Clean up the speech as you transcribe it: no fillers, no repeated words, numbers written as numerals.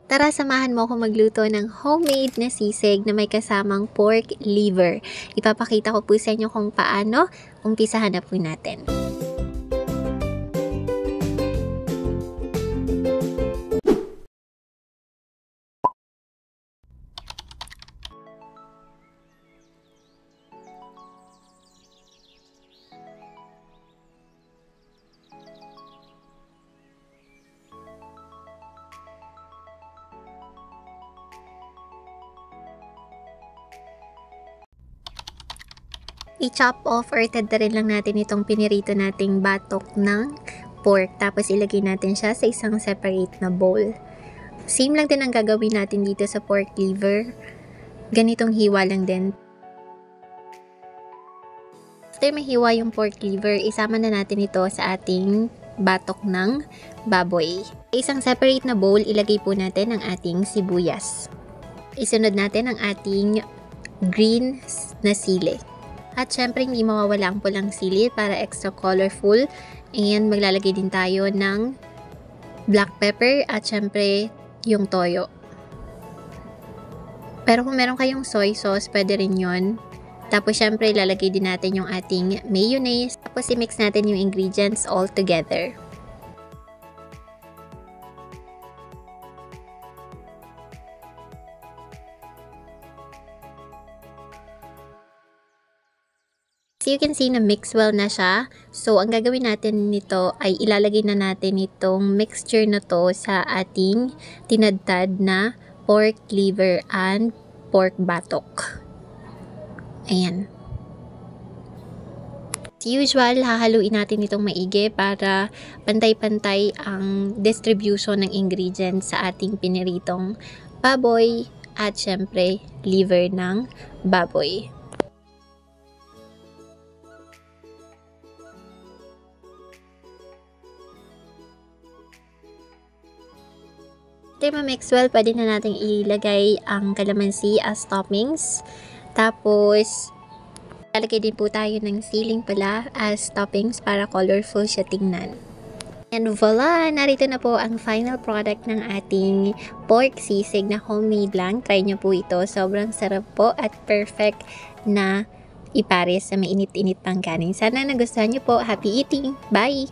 Tara, samahan mo ako magluto ng homemade na sisig na may kasamang pork liver. Ipapakita ko po sa inyo kung paano. Umpisahan na po natin. I-chop off or tadtarin lang natin itong pinirito nating batok ng pork. Tapos ilagay natin siya sa isang separate na bowl. Same lang din ang gagawin natin dito sa pork liver. Ganitong hiwa lang din. After mahiwa yung pork liver, isama na natin ito sa ating batok ng baboy. Sa isang separate na bowl, ilagay po natin ang ating sibuyas. Isunod natin ang ating green na sili. At syempre hindi mawawala ang pulang sili para extra colorful. And maglalagay din tayo ng black pepper at syempre yung toyo. Pero kung meron kayong soy sauce, pwede rin yun. Tapos syempre ilalagay din natin yung ating mayonnaise. Tapos i-mix natin yung ingredients all together. So you can see na mix well na siya. So ang gagawin natin nito ay ilalagay na natin itong mixture na to sa ating tinadtad na pork liver and pork batok. Ayan. As usual, hahaluin natin itong maigi para pantay-pantay ang distribution ng ingredients sa ating piniritong baboy at syempre liver ng baboy. After ma-mix well, pwede na natin ilagay ang kalamansi as toppings. Tapos, lalagay din po tayo ng siling pala as toppings para colorful siya tingnan. And voila! Narito na po ang final product ng ating pork sisig na homemade lang. Try nyo po ito. Sobrang sarap po at perfect na ipares sa mainit-init pang kanin. Sana nagustuhan nyo po. Happy eating! Bye!